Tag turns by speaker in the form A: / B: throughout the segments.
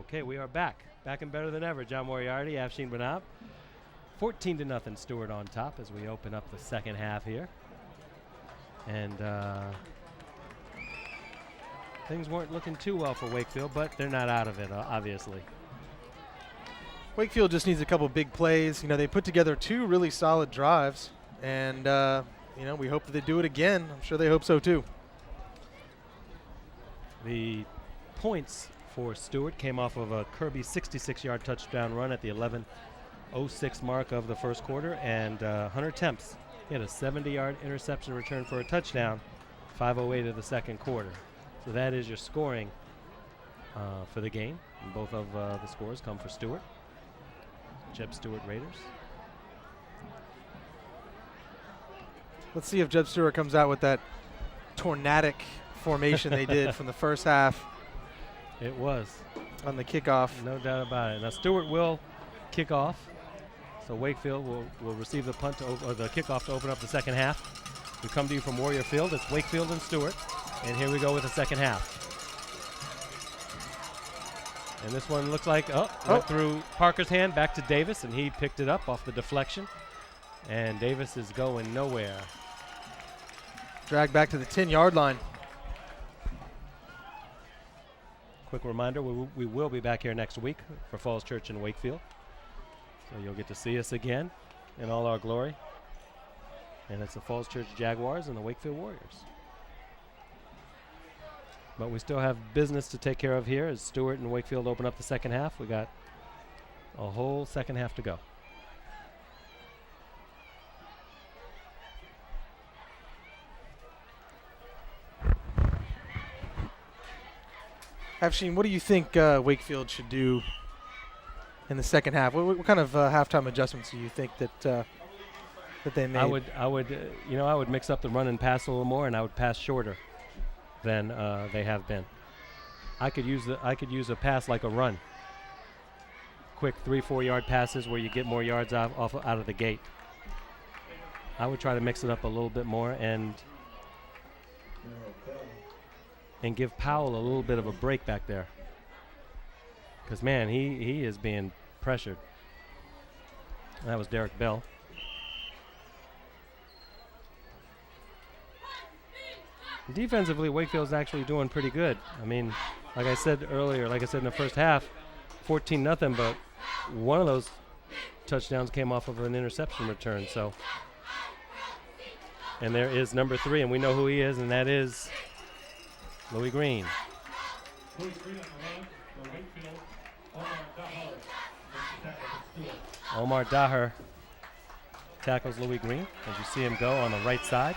A: Okay, we are back and better than ever. John Moriarty, Afshin Banab. 14-0 Stuart on top as we open up the second half here. And things weren't looking too well for Wakefield, but they're not out of it, obviously.
B: Wakefield just needs a couple big plays. You know, they put together 2 really solid drives, and you know, we hope that they do it again. I'm sure they hope so too.
A: The points for Stuart came off of a Kirby 66-yard touchdown run at the 11:06 mark of the first quarter, and Hunter Temps, he had a 70-yard interception return for a touchdown, 5:08 of the second quarter. So that is your scoring for the game. And both of the scores come for Stuart. J.E.B. Stuart Raiders.
B: Let's see if J.E.B. Stuart comes out with that tornadic formation they did from the first half.
A: It was.
B: On the kickoff.
A: No doubt about it. Now Stuart will kick off. So Wakefield will receive the punt or the kickoff to open up the second half. We come to you from Warrior Field. It's Wakefield and Stuart. And here we go with the second half. And this one looks like, went through Parker's hand back to Davis, and he picked it up off the deflection. And Davis is going nowhere.
B: Dragged back to the 10-yard line.
A: Quick reminder, we will be back here next week for Falls Church in Wakefield. So you'll get to see us again in all our glory. And it's the Falls Church Jaguars and the Wakefield Warriors. But we still have business to take care of here as Stuart and Wakefield open up the second half. We got a whole second half to go.
B: Afshin, what do you think Wakefield should do in the second half? What kind of halftime adjustments do you think that they made?
A: I would mix up the run and pass a little more, and I would pass shorter than they have been. I could use a pass like a run. Quick 3-4 yard passes where you get more yards out of the gate. I would try to mix it up a little bit more and give Powell a little bit of a break back there. Because, man, he is being pressured. And that was Derek Bell. Defensively, Wakefield's actually doing pretty good. I mean, like I said earlier, like I said in the first half, 14-0, but one of those touchdowns came off of an interception return. So, and there is number 3, and we know who he is, and that is Louis Green. Omar Daher tackles Louis Green as you see him go on the right side.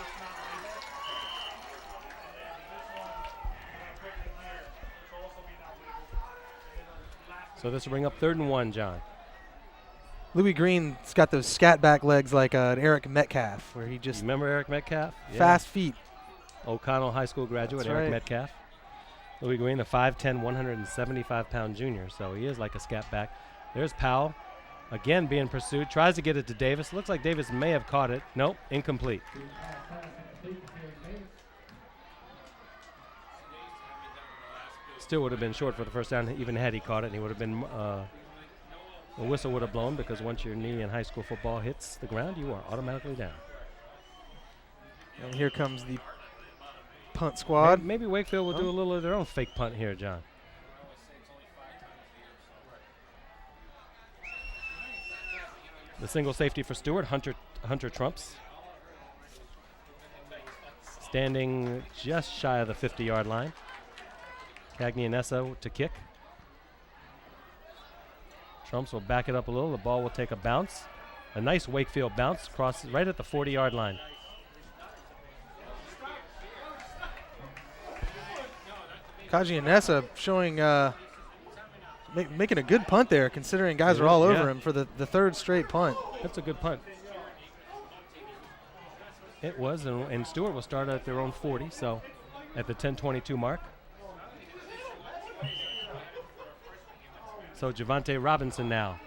A: So this will bring up 3rd and 1, John.
B: Louis Green's got those scat back legs like an Eric Metcalf, where he just...
A: Remember Eric Metcalf?
B: Fast feet.
A: O'Connell High School graduate,
B: That's
A: Eric
B: right.
A: Metcalf. Louis Green, the 5'10", 175-pound junior, so he is like a scat back. There's Powell, again being pursued, tries to get it to Davis. Looks like Davis may have caught it. Nope, incomplete. Still would have been short for the first down, even had he caught it, and he would have been, the whistle would have blown because once your knee in high school football hits the ground, you are automatically down.
B: And here comes the punt squad.
A: Maybe Wakefield will do a little of their own fake punt here, John. The single safety for Stuart, Hunter Trumps. Standing just shy of the 50-yard line. Cagney to kick. Trumps will back it up a little. The ball will take a bounce. A nice Wakefield bounce across right at the 40-yard line.
B: Cagney showing, making a good punt there, considering guys are all over him for the 3rd straight punt.
A: That's a good punt. It was, and Stuart will start at their own 40, so at the 10:22 mark. So Javante Robinson now.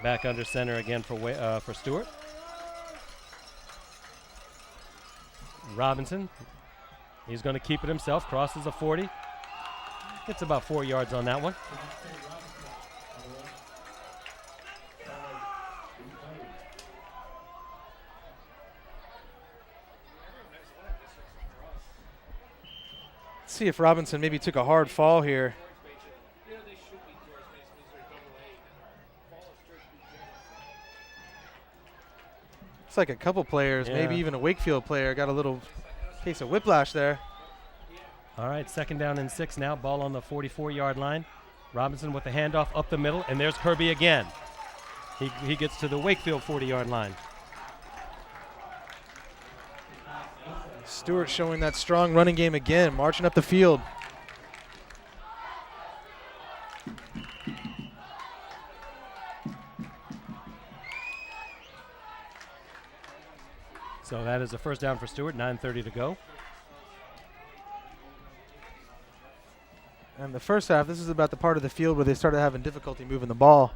A: Back under center again for Stuart. Robinson, he's going to keep it himself, crosses the 40. Gets about 4 yards on that one.
B: Let's see if Robinson maybe took a hard fall here. It's like a couple players, maybe even a Wakefield player, got a little case of whiplash there.
A: All right, 2nd down and 6 now. Ball on the 44-yard line. Robinson with the handoff up the middle, and there's Kirby again. He gets to the Wakefield 40-yard line.
B: Stuart showing that strong running game again, marching up the field.
A: So that is a 1st down for Stuart, 9:30 to go.
B: And the first half, this is about the part of the field where they started having difficulty moving the ball.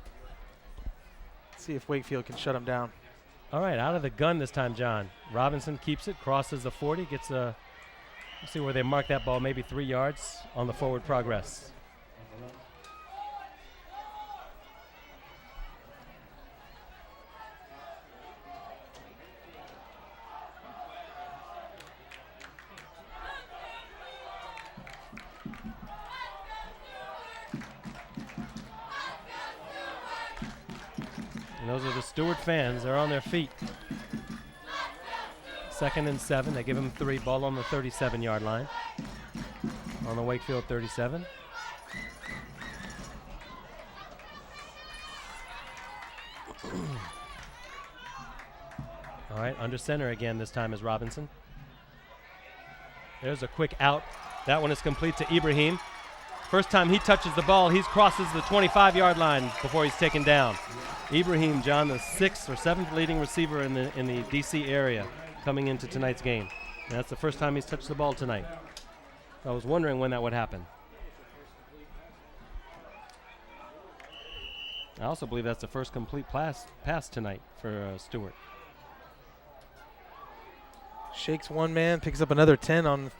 B: Let's see if Wakefield can shut them down.
A: All right, out of the gun this time, John. Robinson keeps it, crosses the 40, gets a, let's see where they mark that ball, maybe 3 yards on the forward progress. And those are the Stuart fans. They're on their feet. 2nd and 7. They give him 3. Ball on the 37-yard line. On the Wakefield 37. All right, under center again this time is Robinson. There's a quick out. That one is complete to Ibrahim. First time he touches the ball, he crosses the 25-yard line before he's taken down. Ibrahim, John, the 6th or 7th leading receiver in the D.C. area coming into tonight's game. And that's the first time he's touched the ball tonight. I was wondering when that would happen. I also believe that's the first complete pass tonight for Stuart.
B: Shakes one man, picks up another 10 on.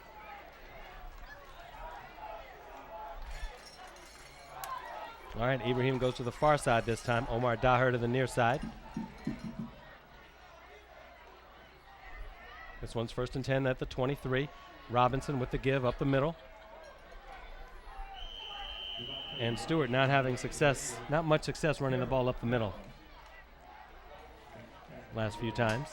A: All right, Ibrahim goes to the far side this time. Omar Daher to the near side. This one's 1st and 10 at the 23. Robinson with the give up the middle. And Stuart not having success, not much success running the ball up the middle last few times.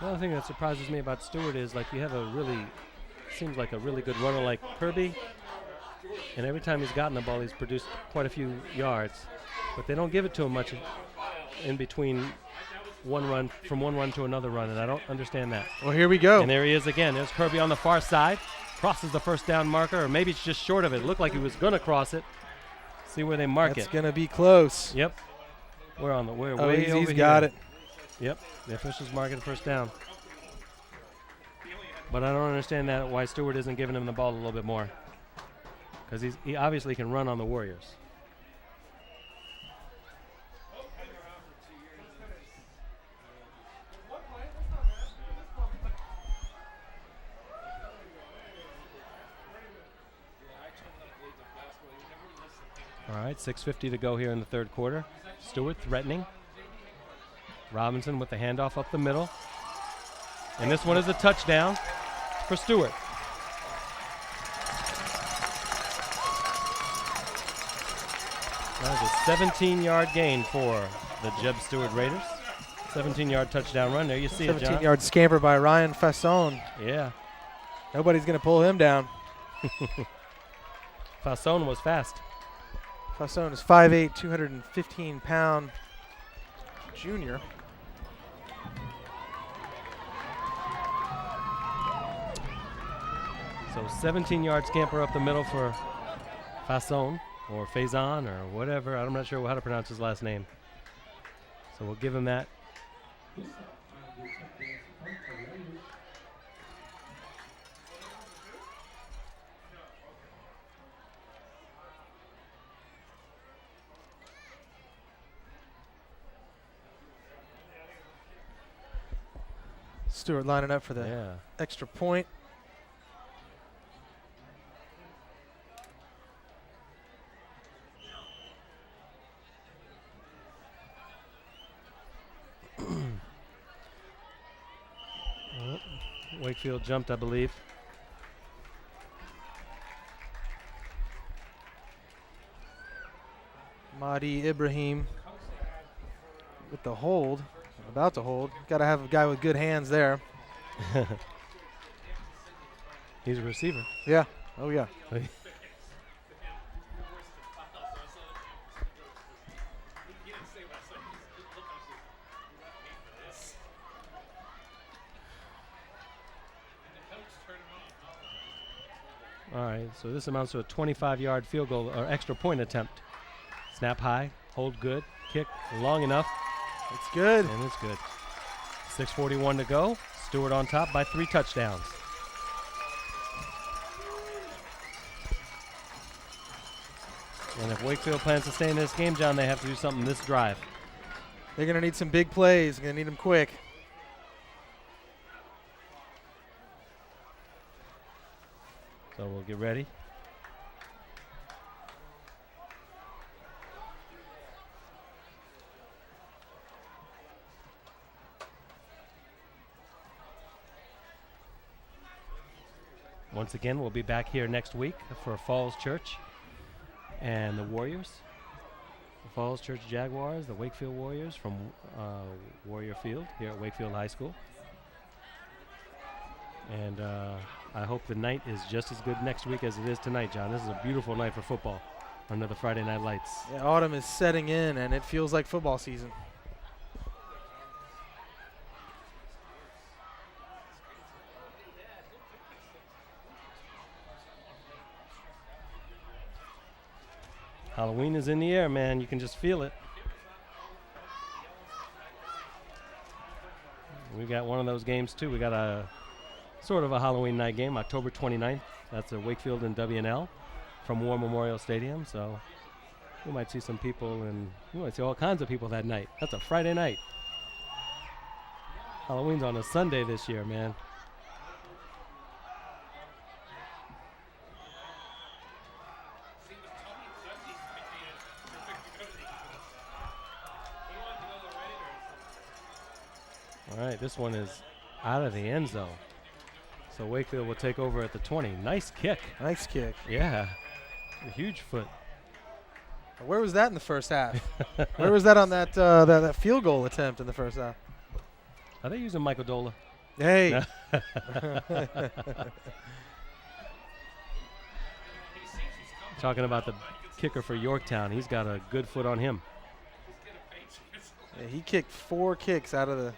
A: The other thing that surprises me about Stuart is, like, you have a really, seems like a really good runner like Kirby, and every time he's gotten the ball, he's produced quite a few yards, but they don't give it to him much in between one run, from one run to another run, and I don't understand that.
B: Well, here we go.
A: And there he is again. There's Kirby on the far side, crosses the 1st down marker, or maybe it's just short of it. It looked like he was going to cross it. See where they mark it.
B: It's going to be close.
A: Yep. We're on the way
B: Oh,
A: over
B: he's
A: here.
B: got it.
A: Yep, the officials marking 1st down. But I don't understand that, why Stuart isn't giving him the ball a little bit more. Because he obviously can run on the Warriors. All right, 6:50 to go here in the 3rd quarter. Stuart threatening. Robinson with the handoff up the middle. And this one is a touchdown for Stuart. That was a 17-yard gain for the J.E.B. Stuart Raiders. 17-yard touchdown run. There you see it, John.
B: 17-yard scamper by Ryan Fasson.
A: Yeah.
B: Nobody's going to pull him down.
A: Fasson was fast.
B: Fasson is 5'8", 215-pound junior.
A: So 17-yard scamper up the middle for Fasson, or Faison, or whatever. I'm not sure how to pronounce his last name. So we'll give him that.
B: Stuart lining up for the extra point.
A: Wakefield jumped, I believe.
B: Mahdi Ibrahim with the hold, about to hold. Got to have a guy with good hands there.
A: He's a receiver.
B: Yeah. Oh, yeah.
A: All right, so this amounts to a 25-yard field goal or extra point attempt. Snap high, hold good, kick long enough.
B: It's good.
A: And it's good. 6:41 to go. Stuart on top by 3 touchdowns. And if Wakefield plans to stay in this game, John, they have to do something this drive.
B: They're going to need some big plays. Going to need them quick.
A: So we'll get ready. Once again, we'll be back here next week for Falls Church and the Warriors. The Falls Church Jaguars, the Wakefield Warriors from Warrior Field here at Wakefield High School. And I hope the night is just as good next week as it is tonight, John. This is a beautiful night for football under the Friday night lights.
B: Yeah, autumn is setting in, and it feels like football season.
A: Halloween is in the air, man. You can just feel it. We got one of those games, too. We got a sort of a Halloween night game, October 29th. That's a Wakefield and WNL from War Memorial Stadium. So we might see some people, and we might see all kinds of people that night. That's a Friday night. Halloween's on a Sunday this year, man. All right, this one is out of the end zone. So Wakefield will take over at the 20. Nice kick.
B: Nice kick.
A: Yeah, a huge foot.
B: Where was that in the first half? Where was that on that that field goal attempt in the first half?
A: Are they using Michael Dola?
B: Hey.
A: Talking about the kicker for Yorktown. He's got a good foot on him.
B: Yeah, he kicked 4 kicks out of the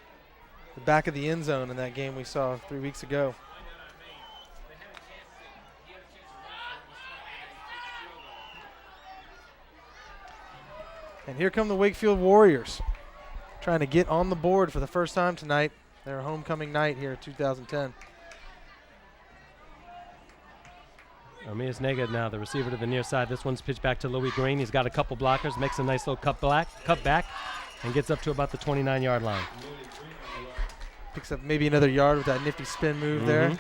B: back of the end zone in that game we saw 3 weeks ago. And here come the Wakefield Warriors, trying to get on the board for the first time tonight. Their homecoming night here in 2010.
A: Amias Nega now, the receiver to the near side. This one's pitched back to Louis Green. He's got a couple blockers, makes a nice little cut back, and gets up to about the 29-yard line.
B: Picks up maybe another yard with that nifty spin move there.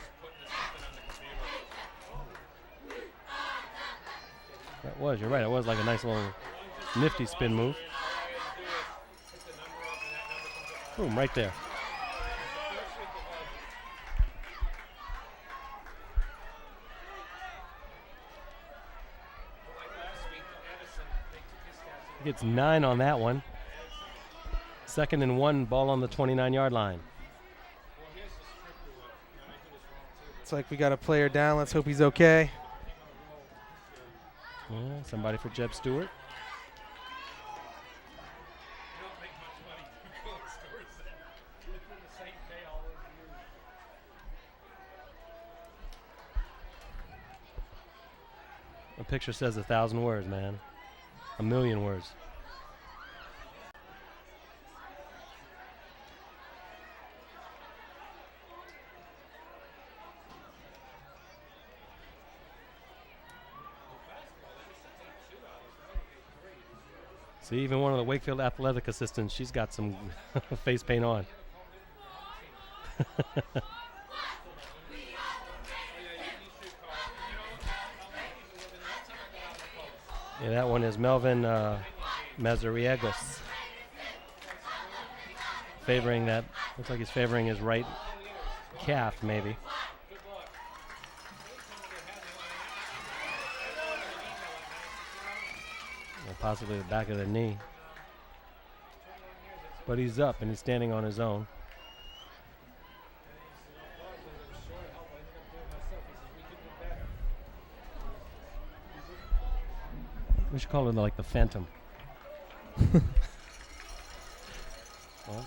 A: That was, you're right, it was like a nice little nifty spin move. Boom, right there. Gets 9 on that one. 2nd and 1, ball on the 29-yard line.
B: It's like we got a player down. Let's hope he's okay.
A: Yeah, somebody for Jeb Stewart. A picture says 1,000 words, man. 1,000,000 words. See, even one of the Wakefield athletic assistants, she's got some face paint on. Yeah, that one is Melvin Mazariegos. Favoring that. Looks like he's favoring his right calf, maybe. Or possibly the back of the knee. But he's up and he's standing on his own. We should call it like the Phantom. Well,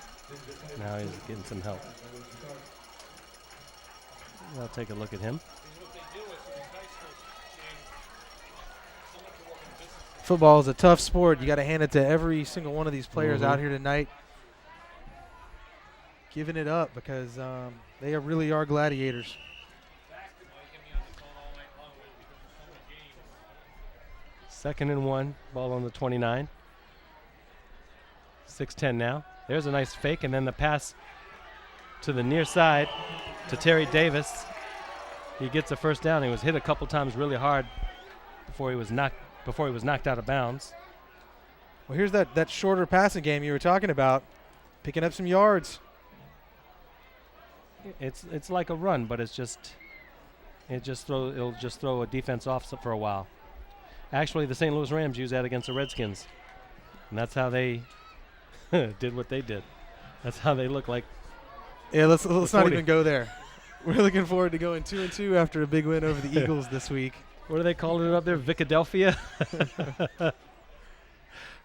A: now he's getting some help. I'll take a look at him.
B: Football is a tough sport. You got to hand it to every single one of these players out here tonight, giving it up because they really are gladiators.
A: Second and 1, ball on the 29. 6:10 now. There's a nice fake, and then the pass to the near side to Terry Davis. He gets a first down. He was hit a couple times really hard before he was knocked out of bounds.
B: Well, here's that shorter passing game you were talking about, picking up some yards.
A: It's like a run, but it'll just throw a defense off for a while. Actually, the St. Louis Rams use that against the Redskins, and that's how they did what they did. That's how they look like.
B: Yeah, let's not even go there. We're looking forward to going 2-2 after a big win over the Eagles this week.
A: What are they calling it up there? Vicadelphia? All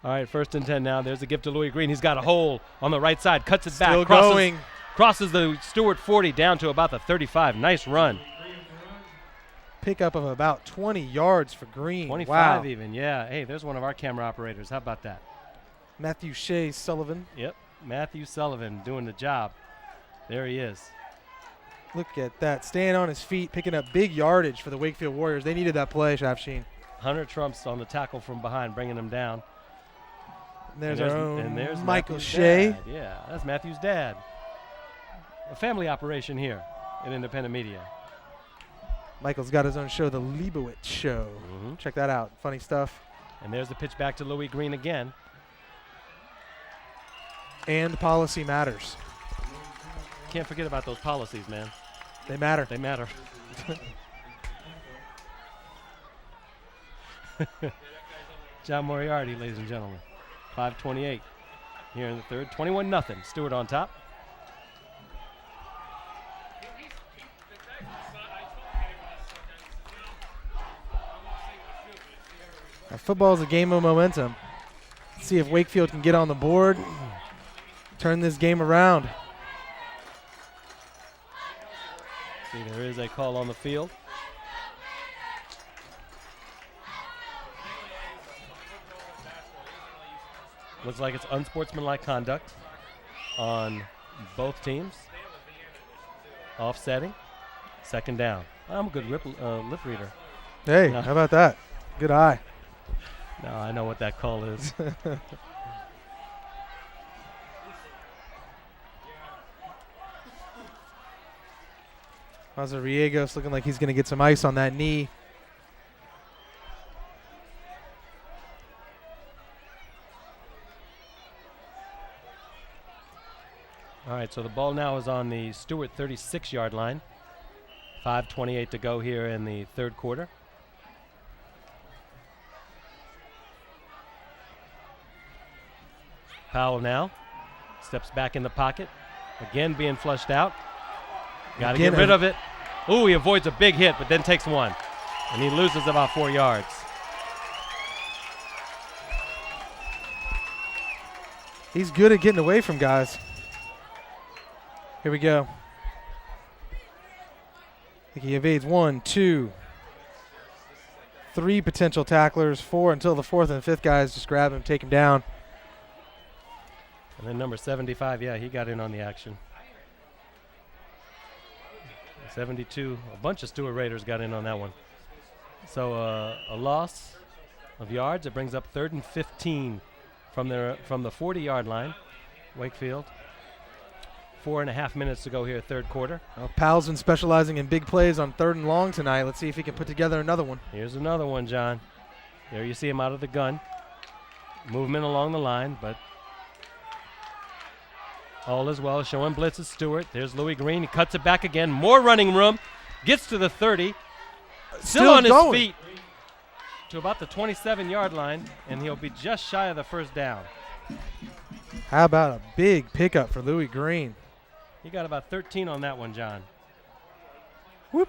A: right, 1st and 10 now. There's a gift to Louis Green. He's got a hole on the right side. Cuts it back. Crosses the Stuart 40 down to about the 35. Nice run.
B: Pickup of about 20 yards for Green.
A: 25 even, yeah. Hey, there's one of our camera operators. How about that?
B: Matthew Shea Sullivan.
A: Yep, Matthew Sullivan doing the job. There he is.
B: Look at that. Staying on his feet, picking up big yardage for the Wakefield Warriors. They needed that play, Shafsheen.
A: Hunter Trumps on the tackle from behind, bringing him down.
B: There's our own
A: there's
B: Michael
A: Matthew's
B: Shea.
A: Dad. Yeah, that's Matthew's dad. A family operation here at Independent Media.
B: Michael's got his own show, The Leibowitz Show. Check that out. Funny stuff.
A: And there's the pitch back to Louis Green again.
B: And policy matters.
A: Can't forget about those policies, man.
B: They matter.
A: They matter. John Moriarty, ladies and gentlemen. 5:28 here in the third. 21-0. Stuart on top.
B: Football is a game of momentum. Let's see if Wakefield can get on the board, turn this game around.
A: See, there is a call on the field. Looks like it's unsportsmanlike conduct on both teams. Offsetting. 2nd down. I'm a good lip reader.
B: Hey, how about that? Good eye.
A: Now I know what that call is.
B: Mazariegos looking like he's going to get some ice on that knee.
A: All right, so the ball now is on the Stuart 36-yard line. 5:28 to go here in the third quarter. Powell now steps back in the pocket. Again being flushed out. Got to get rid of it. Ooh, he avoids a big hit, but then takes one. And he loses about 4 yards.
B: He's good at getting away from guys. Here we go. I think he evades 1, 2, 3 potential tacklers, 4 until the 4th and 5th guys just grab him, take him down.
A: And then number 75, yeah, he got in on the action. 72, a bunch of Stuart Raiders got in on that one. So a loss of yards. It brings up 3rd and 15 from the 40-yard line. Wakefield 4.5 minutes to go here, third quarter.
B: Well, Powell's been specializing in big plays on 3rd and long tonight. Let's see if he can put together another one.
A: Here's another one, John. There you see him out of the gun. Movement along the line, but all is well. Showing blitz is Stuart. There's Louis Green. He cuts it back again. More running room. Gets to the 30. Still on his feet to about the 27-yard line, and he'll be just shy of the first down.
B: How about a big pickup for Louis Green?
A: He got about 13 on that one, John.
B: Whoop.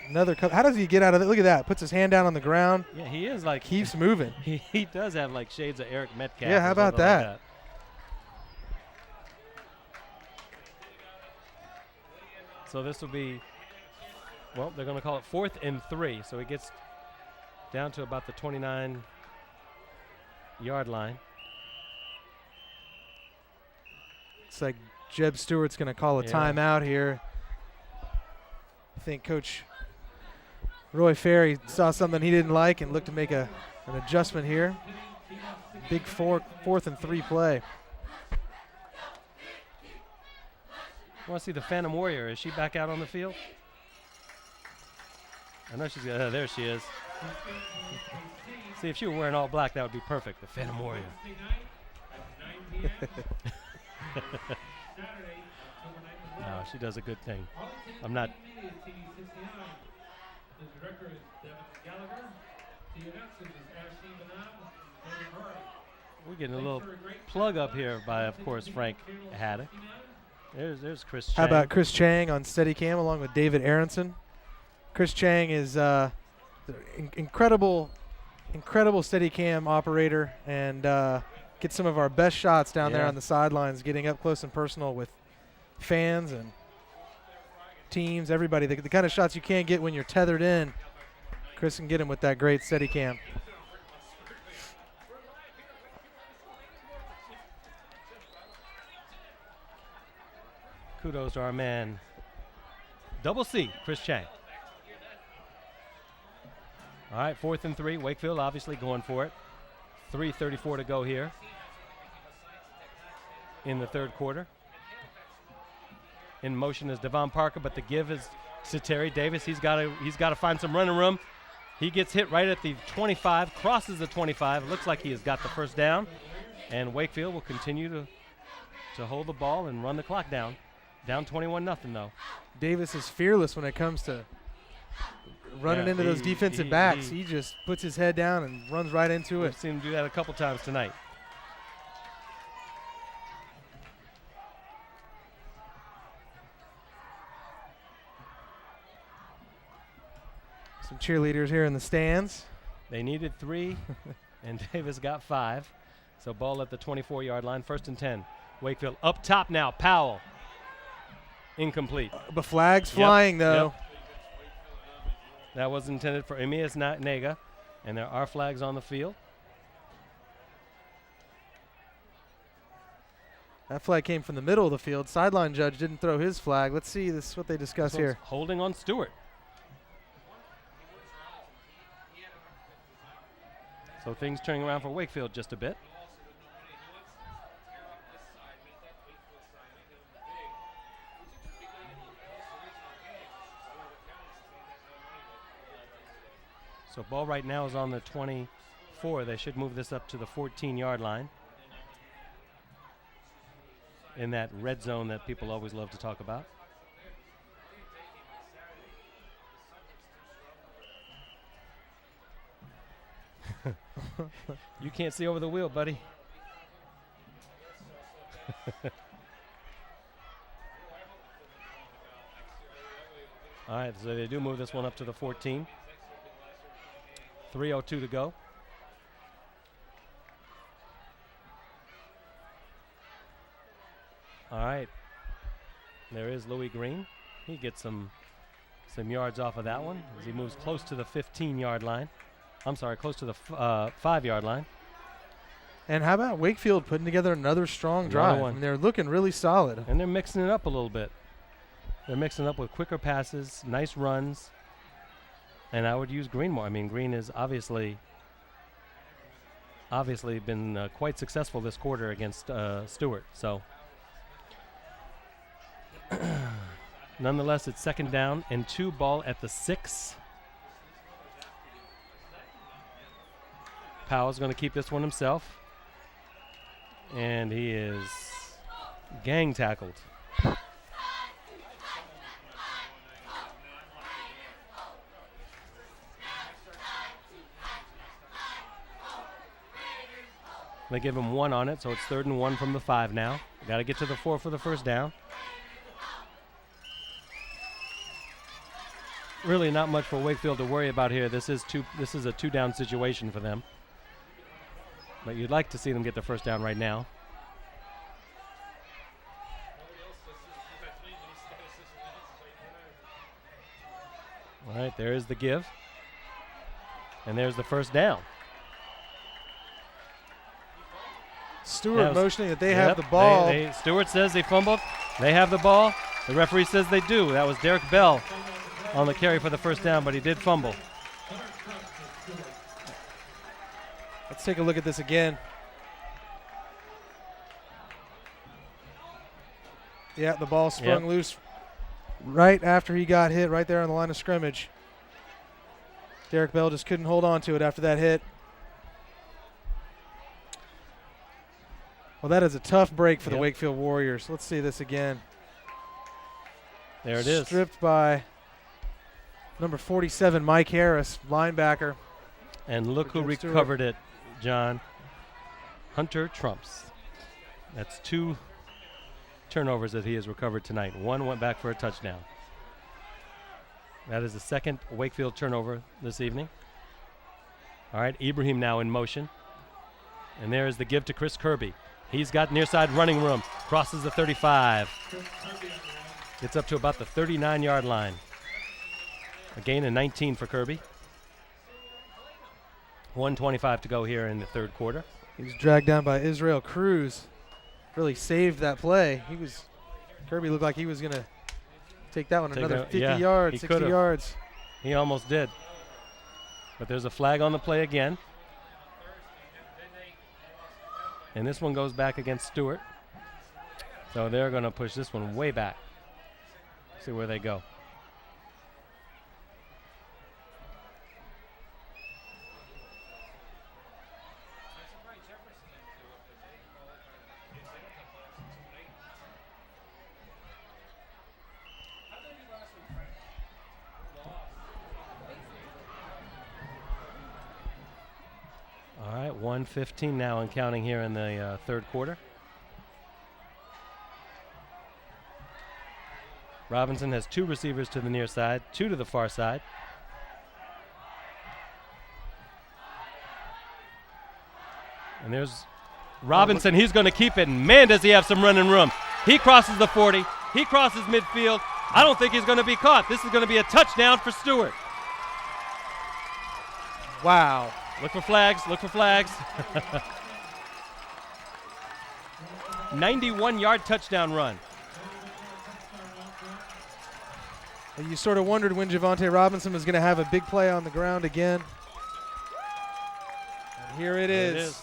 B: Another cut. How does he get out of it? Look at that. Puts his hand down on the ground.
A: Yeah, he is like.
B: Keeps moving.
A: He does have like shades of Eric Metcalf.
B: Yeah, how about that?
A: Like that? So this will be, well, they're going to call it 4th and 3. So he gets down to about the 29-yard line.
B: It's like Jeb Stewart's going to call a timeout here. I think Coach Roy Ferry saw something he didn't like and looked to make an adjustment here. Big 4th and 3 play.
A: I want to see the Phantom Warrior. Is she back out on the field? I know she's got, there she is. See, if she were wearing all black, that would be perfect. The Phantom Warrior. No, she does a good thing. I'm not. We're getting a little plug up here by, of course, Frank Haddock. There's Chris Chang.
B: How about Chris Chang on Steadicam along with David Aronson? Chris Chang is incredible Steadicam operator and gets some of our best shots down there on the sidelines, getting up close and personal with fans and teams, everybody. The kind of shots you can't get when you're tethered in. Chris can get him with that great Steadicam.
A: Kudos to our man, Double C, Chris Chang. All right, 4th and 3. Wakefield obviously going for it. 3:34 to go here in the third quarter. In motion is Devon Parker, but the give is to Terry Davis. He's got to find some running room. He gets hit right at the 25, crosses the 25. It looks like he has got the first down, and Wakefield will continue to hold the ball and run the clock down. Down 21-0 though.
B: Davis is fearless when it comes to running into those defensive backs. He just puts his head down and runs right into it.
A: We've seen him do that a couple times tonight.
B: Some cheerleaders here in the stands.
A: They needed 3, and Davis got 5. So ball at the 24-yard line, 1st and 10. Wakefield up top now, Powell. Incomplete.
B: But flags flying, though.
A: Yep. That was intended for Emias Nega, and there are flags on the field.
B: That flag came from the middle of the field. Sideline judge didn't throw his flag. Let's see this is what they discuss here.
A: Holding on Stuart. So things turning around for Wakefield just a bit. So ball right now is on the 24. They should move this up to the 14-yard line in that red zone that people always love to talk about. You can't see over the wheel, buddy. All right, so they do move this one up to the 14. 3:02 to go. All right. There is Louis Green. He gets some yards off of that one as he moves close to the 15-yard line. I'm sorry, close to the 5-yard line.
B: And how about Wakefield putting together another strong drive? I mean, they're looking really solid.
A: And they're mixing it up a little bit. They're mixing it up with quicker passes, nice runs. And I would use Green more. I mean, Green is obviously been quite successful this quarter against Stuart. So Nonetheless, it's 2nd down and 2, ball at the 6. Powell's going to keep this one himself. And he is gang tackled. They give him 1 on it, so it's 3rd and 1 from the 5 now. Got to get to the 4 for the first down. Really not much for Wakefield to worry about here. This is a 2-down situation for them. But you'd like to see them get the first down right now. All right, there is the give. And there's the first down.
B: Stewart motioning that they have the ball.
A: Stewart says they fumbled. They have the ball. The referee says they do. That was Derek Bell on the carry for the first down, but he did fumble.
B: Let's take a look at this again. Yeah, the ball sprung loose right after he got hit right there on the line of scrimmage. Derek Bell just couldn't hold on to it after that hit. Well, that is a tough break for the Wakefield Warriors. Let's see this again.
A: There it is.
B: Stripped by number 47, Mike Harris, linebacker.
A: And look who recovered it, John. Hunter Trumps. That's 2 turnovers that he has recovered tonight. 1 went back for a touchdown. That is the 2nd Wakefield turnover this evening. All right, Ibrahim now in motion. And there is the give to Chris Kirby. He's got near side running room. Crosses the 35. Gets up to about the 39-yard line. A gain of 19 for Kirby. 1:25 to go here in the 3rd quarter.
B: He was dragged down by Israel Cruz. Really saved that play. Kirby looked like he was going to take that one another 50 yards, 60 yards.
A: He almost did. But there's a flag on the play again. And this one goes back against Stuart. So they're going to push this one way back. See where they go. All right, 1:15 now and counting here in the 3rd quarter. Robinson has 2 receivers to the near side, 2 to the far side. And there's Robinson. He's going to keep it. And man, does he have some running room. He crosses the 40. He crosses midfield. I don't think he's going to be caught. This is going to be a touchdown for Stuart.
B: Wow.
A: Look for flags. Look for flags. 91-yard touchdown run.
B: And you sort of wondered when Javante Robinson was going to have a big play on the ground again. And here it is.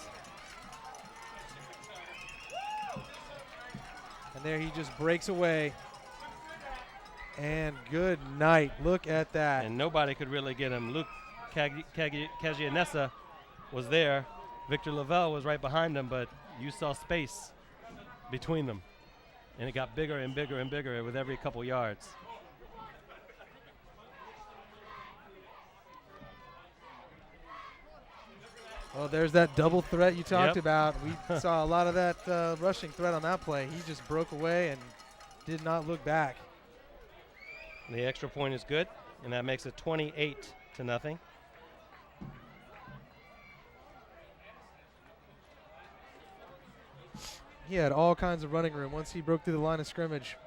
B: And there he just breaks away. And good night. Look at that.
A: And nobody could really get him. Luke Kagianessa was there. Victor Lavelle was right behind him, but you saw space between them. And it got bigger and bigger and bigger with every couple yards.
B: Well, there's that double threat you talked about. We saw a lot of that rushing threat on that play. He just broke away and did not look back.
A: The extra point is good, and that makes it 28-0.
B: He had all kinds of running room. Once he broke through the line of scrimmage,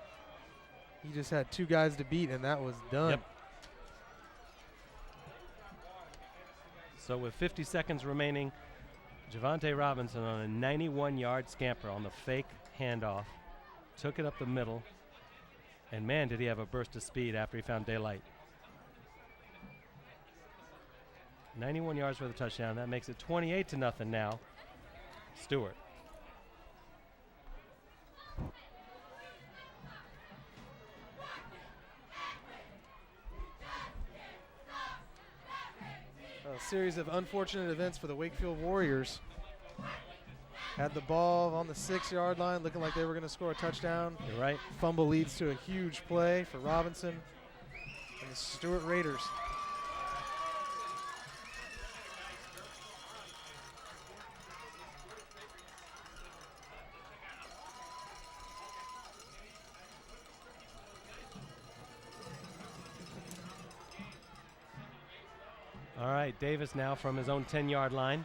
B: he just had 2 guys to beat, and that was done.
A: Yep. So with 50 seconds remaining, Javante Robinson on a 91-yard scamper on the fake handoff. Took it up the middle. And man, did he have a burst of speed after he found daylight. 91 yards for the touchdown. That makes it 28-0 now. Stuart.
B: series of unfortunate events for the Wakefield Warriors. Had the ball on the 6-yard line, looking like they were going to score a touchdown.
A: You're right.
B: Fumble leads to a huge play for Robinson and the Stuart Raiders.
A: All right, Davis now from his own 10-yard line.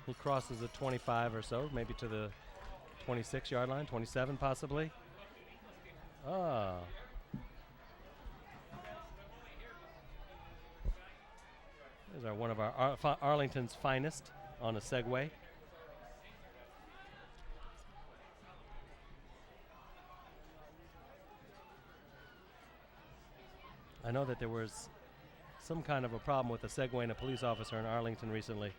A: He crosses the 25 or so, maybe to the 26-yard line, 27 possibly. Ah. There's one of our Arlington's finest on a Segway. I know that there was some kind of a problem with a Segway and a police officer in Arlington recently.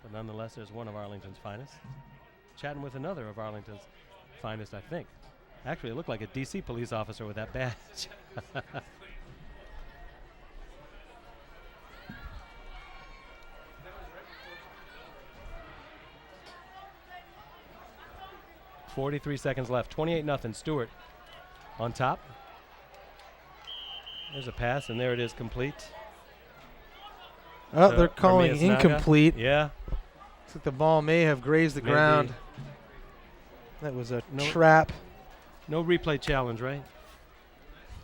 A: But nonetheless, there's one of Arlington's finest. Chatting with another of Arlington's finest, I think. Actually, it looked like a D.C. police officer with that badge. 43 seconds left. 28-0. Stuart on top. There's a pass, and there it is, complete.
B: Oh, they're calling incomplete.
A: Yeah.
B: Looks like the ball may have grazed the ground. That was a trap.
A: No replay challenge, right?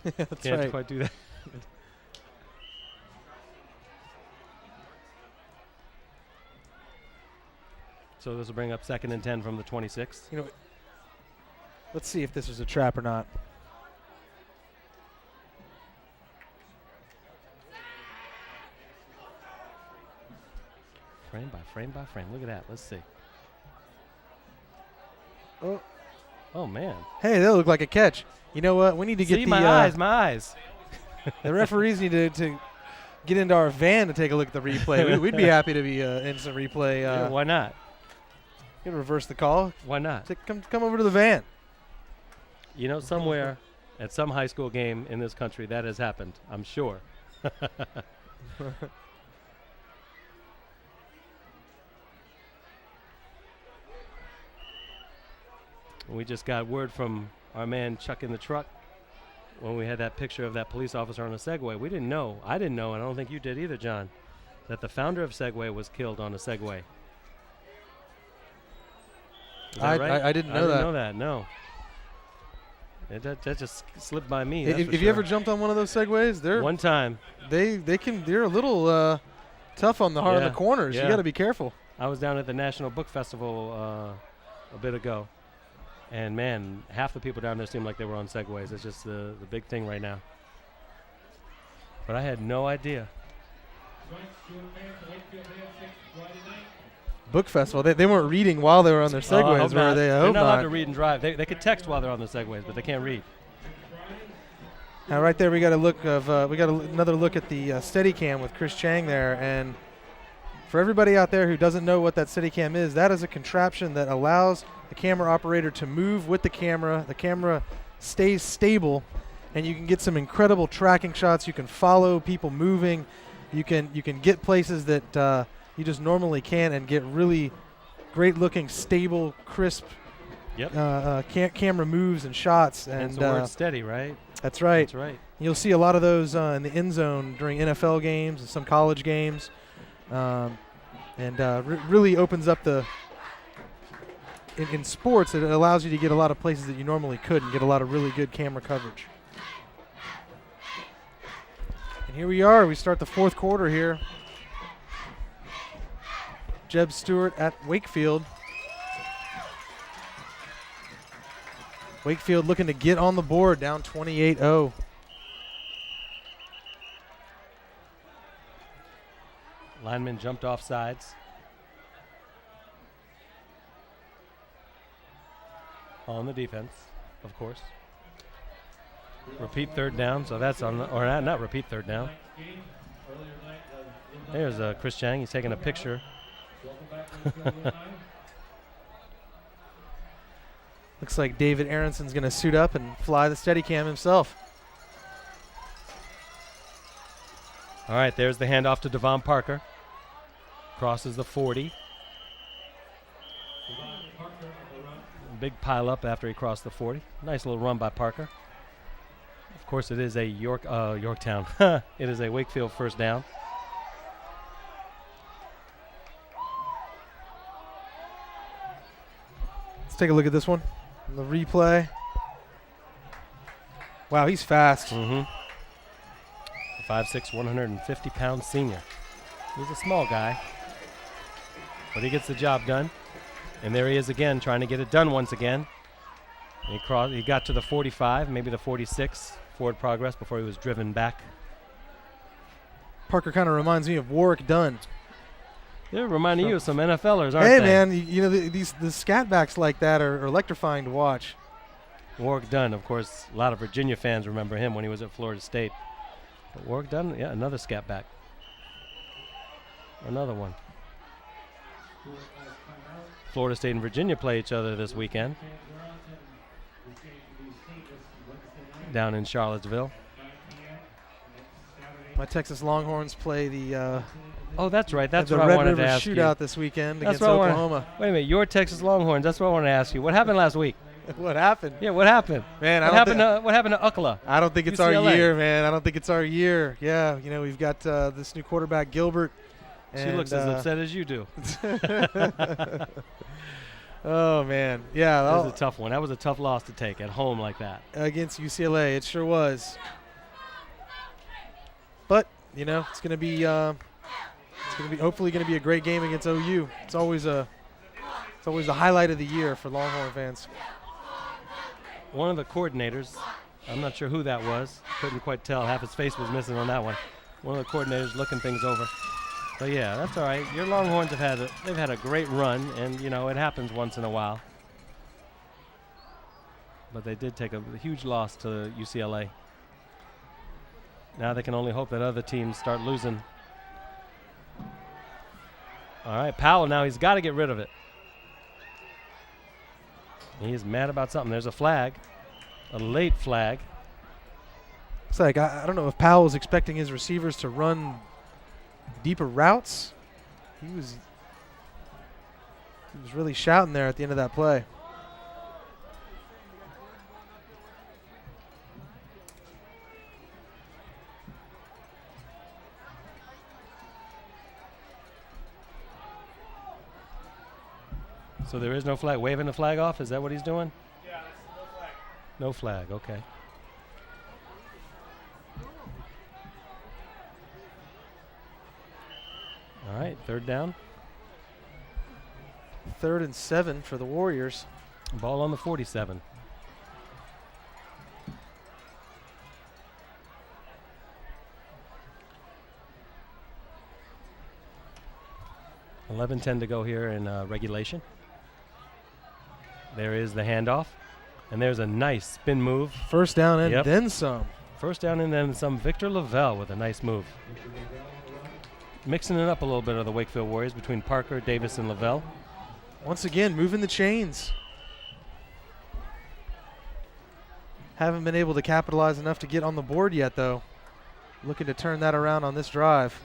B: That's
A: Can't
B: right.
A: quite do that. So this will bring up 2nd and 10 from the 26.
B: You know, let's see if this was a trap or not.
A: Frame by frame by frame. Look at that. Let's see. Oh man.
B: Hey, that looked like a catch. You know what? We need to get
A: See,
B: the
A: my eyes.
B: the referees need to get into our van to take a look at the replay. We'd be happy to be in some replay.
A: Yeah, why not?
B: You can reverse the call.
A: Why not?
B: Come over to the van.
A: You know, somewhere at some high school game in this country that has happened, I'm sure. We just got word from our man Chuck in the truck when we had that picture of that police officer on a Segway. We didn't know. I didn't know, and I don't think you did either, John, that the founder of Segway was killed on a Segway. Is that right?
B: I didn't know
A: I
B: that.
A: didn't know that, no. That just slipped by me.
B: If you ever jumped on one of those Segways,
A: one time.
B: They're a little tough on the corners.
A: Yeah.
B: You got to be careful.
A: I was down at the National Book Festival a bit ago. And, man, half the people down there seemed like they were on Segways. It's just the big thing right now. But I had no idea.
B: Book Festival. They weren't reading while they were on their Segways, were they?
A: They're not allowed to read and drive. They could text while they're on the Segways, but they can't read.
B: Now, right there, we got another look at the Steadicam with Chris Chang there. And for everybody out there who doesn't know what that Steadicam is, that is a contraption that allows the camera operator to move with the camera. The camera stays stable, and you can get some incredible tracking shots. You can follow people moving. You can get places that you just normally can't, and get really great-looking, stable, crisp camera moves and shots. And
A: it's the word steady, right?
B: That's right.
A: That's right.
B: You'll see a lot of those in the end zone during NFL games and some college games, really opens up the. In sports, it allows you to get a lot of places that you normally couldn't, get a lot of really good camera coverage. And here we are. We start the fourth quarter here. J.E.B. Stuart at Wakefield. Wakefield looking to get on the board, down 28-0.
A: Lineman jumped off sides. On the defense, of course. Repeat third down, so that's on, or not repeat third down. There's Chris Chang. He's taking a picture.
B: Looks like David Aronson's going to suit up and fly the Steadicam himself.
A: All right, there's the handoff to Devon Parker. Crosses the 40. Big pile up after he crossed the 40. Nice little run by Parker. Of course, it is a Yorktown. It is a Wakefield first down.
B: Let's take a look at this one. The replay. Wow, he's fast.
A: 5'6", 150-pound senior. He's a small guy, but he gets the job done. And there he is again, trying to get it done once again. He got to the 45, maybe the 46, forward progress before he was driven back.
B: Parker kind of reminds me of Warwick Dunn.
A: They're reminding you of some NFLers, aren't
B: hey,
A: they?
B: man, you know, the scat backs like that are electrifying to watch.
A: Warwick Dunn, of course, a lot of Virginia fans remember him when he was at Florida State. But Warwick Dunn, yeah, another scat back. Another one. Florida State and Virginia play each other this weekend down in Charlottesville.
B: My Texas Longhorns play the
A: oh, that's right. That's
B: the
A: what
B: Red
A: I wanted
B: River
A: to ask
B: shootout
A: you.
B: this weekend
A: That's
B: against Oklahoma.
A: Wait a minute, your Texas Longhorns. That's what I wanted to ask you. What happened last week?
B: What happened?
A: Yeah, what happened?
B: Man,
A: what happened to UCLA?
B: I don't think it's
A: UCLA.
B: our year, man. I don't think it's our year. Yeah, you know, we've got this new quarterback, Gilbert.
A: She looks as upset as you do.
B: Oh, man. Yeah.
A: That was a tough one. That was a tough loss to take at home like that.
B: Against UCLA. It sure was. But, you know, it's going to be hopefully going to be a great game against OU. It's always the highlight of the year for Longhorn fans.
A: One of the coordinators, I'm not sure who that was. Couldn't quite tell. Half his face was missing on that one. One of the coordinators looking things over. But yeah, that's all right. Your Longhorns they've had a great run, and you know it happens once in a while. But they did take a huge loss to UCLA. Now they can only hope that other teams start losing. All right, Powell now, he's got to get rid of it. He's mad about something. There's a flag, a late flag.
B: It's like, I don't know if Powell was expecting his receivers to run deeper routes. He was really shouting there at the end of that play.
A: So there is no flag. Waving the flag off? Is that what he's doing?
C: Yeah, that's no flag.
A: No flag, okay. All right, third down.
B: 3rd and 7 for the Warriors.
A: Ball on the 47. $11:10 to go here in regulation. There is the handoff, and there's a nice spin move.
B: First down and
A: Yep.
B: then some.
A: First down and then some. Victor Lavelle with a nice move. Mixing it up a little bit of the Wakefield Warriors between Parker, Davis, and Lavelle.
B: Once again, moving the chains. Haven't been able to capitalize enough to get on the board yet, though. Looking to turn that around on this drive.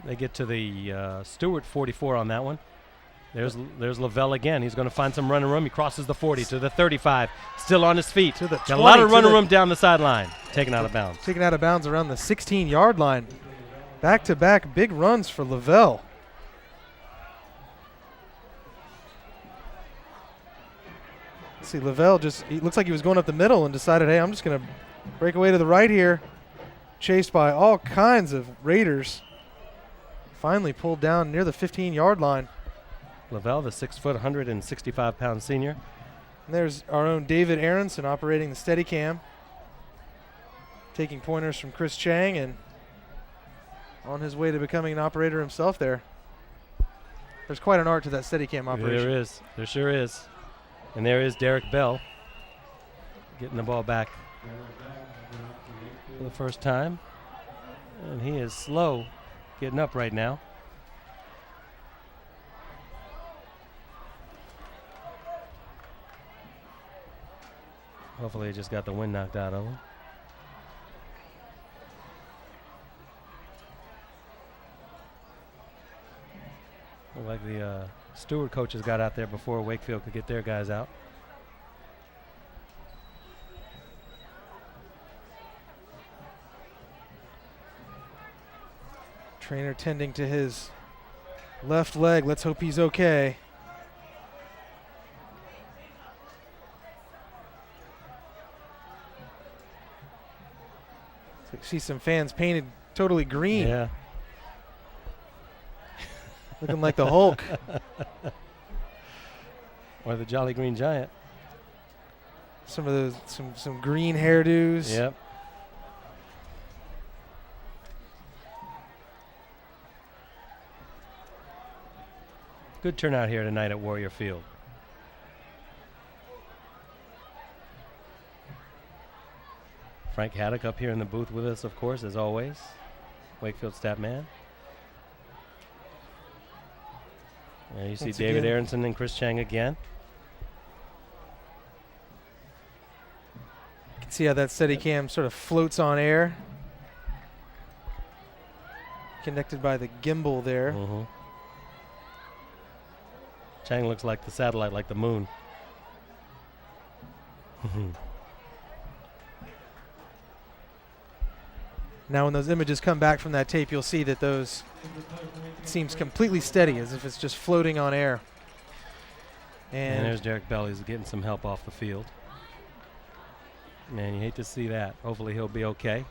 A: They get to the Stuart 44 on that one. There's Lavelle again. He's going to find some running room. He crosses the 40 to the 35. Still on his feet.
B: To the
A: Got
B: 20,
A: a lot of running room down the sideline. Taken out of bounds.
B: Taken out of bounds around the 16-yard line. Back-to-back big runs for Lavelle. See, Lavelle he looks like he was going up the middle and decided, hey, I'm just going to break away to the right here. Chased by all kinds of Raiders. Finally pulled down near the 15-yard line.
A: Lavelle, the 6', 165-pound senior.
B: And there's our own David Aronson operating the Steadicam. Taking pointers from Chris Chang and on his way to becoming an operator himself there. There's quite an art to that Steadicam operation.
A: There is. There sure is. And there is Derek Bell getting the ball back for the first time. And he is slow getting up right now. Hopefully he just got the wind knocked out of him. the Stuart coaches got out there before Wakefield could get their guys out.
B: Trainer tending to his left leg. Let's hope he's okay. So see some fans painted totally green.
A: Yeah.
B: Looking like the Hulk.
A: Or the Jolly Green Giant.
B: Some of those, some green hairdos.
A: Yep. Good turnout here tonight at Warrior Field. Frank Haddock up here in the booth with us, of course, as always. Wakefield stat man. And you see
B: Once
A: David
B: again.
A: Aronson and Chris Chang again.
B: You can see how that Steadicam sort of floats on air. Connected by the gimbal there.
A: Mm-hmm. Chang looks like the satellite, like the moon.
B: Now when those images come back from that tape, you'll see that those it seems completely steady, as if it's just floating on air.
A: And there's Derek Bell. He's getting some help off the field. Man, you hate to see that. Hopefully he'll be okay.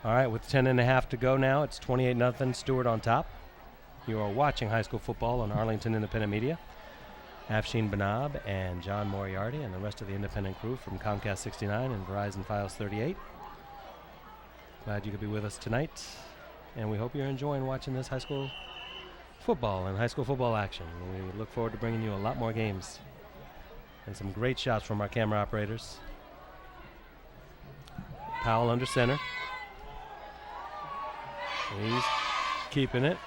A: All right, with 10.5 to go now, it's 28-0, Stuart on top. You are watching high school football on Arlington Independent Media. Afshin Banab and John Moriarty and the rest of the independent crew from Comcast 69 and Verizon Fios 38. Glad you could be with us tonight, and we hope you're enjoying watching this high school football and high school football action. We look forward to bringing you a lot more games and some great shots from our camera operators. Powell under center. He's keeping it.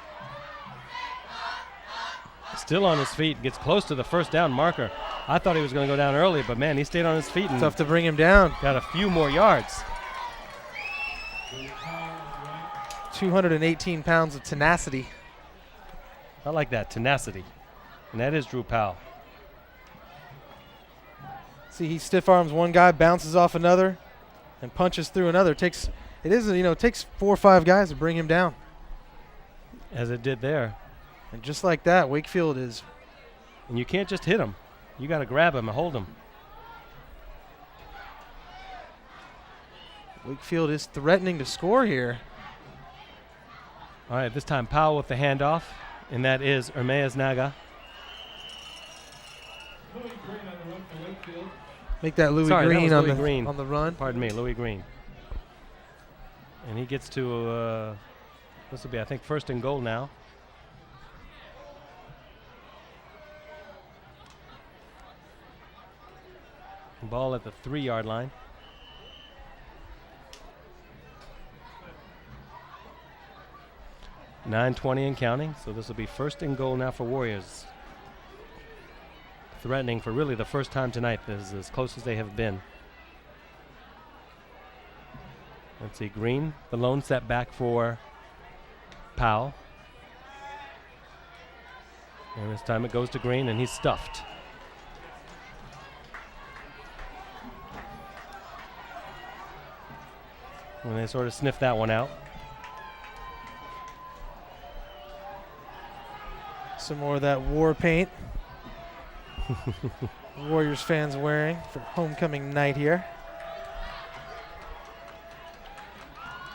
A: Still on his feet, gets close to the first down marker. I thought he was going to go down early, but man, he stayed on his feet and
B: tough to bring him down.
A: Got a few more yards.
B: 218 pounds of tenacity.
A: I like that, tenacity. And that is Drew Powell.
B: See, he stiff arms one guy, bounces off another, and punches through another. It takes 4 or 5 guys to bring him down.
A: As it did there.
B: And just like that, Wakefield is.
A: And you can't just hit him. You got to grab him and hold him.
B: Wakefield is threatening to score here.
A: All right, this time Powell with the handoff, and that is Ermeas Naga.
B: Make that Louis Green on the run.
A: Pardon me, Louis Green. And he gets to, this will be, I think, 1st and goal now. Ball at the 3-yard line. .9:20 and counting, so this will be 1st and goal now for Warriors. Threatening for really the first time tonight. This is as close as they have been. Let's see, Green, the lone setback for Powell. And this time it goes to Green, and he's stuffed. And they sort of sniffed that one out.
B: Some more of that war paint. Warriors fans wearing for homecoming night here.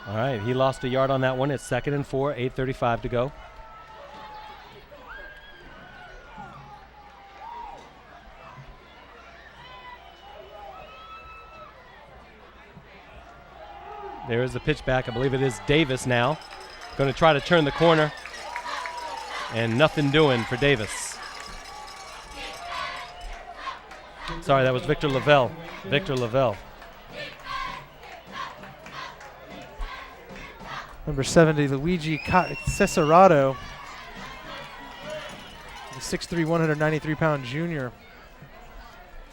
A: All right, he lost a yard on that one. It's 2nd and 4, 8:35 to go. There is the pitch back. I believe it is Davis now. Going to try to turn the corner. And nothing doing for Davis. Sorry, that was Victor Lavelle. Victor Lavelle.
B: Number 70, Luigi Cesarato. The 6'3", 193-pound junior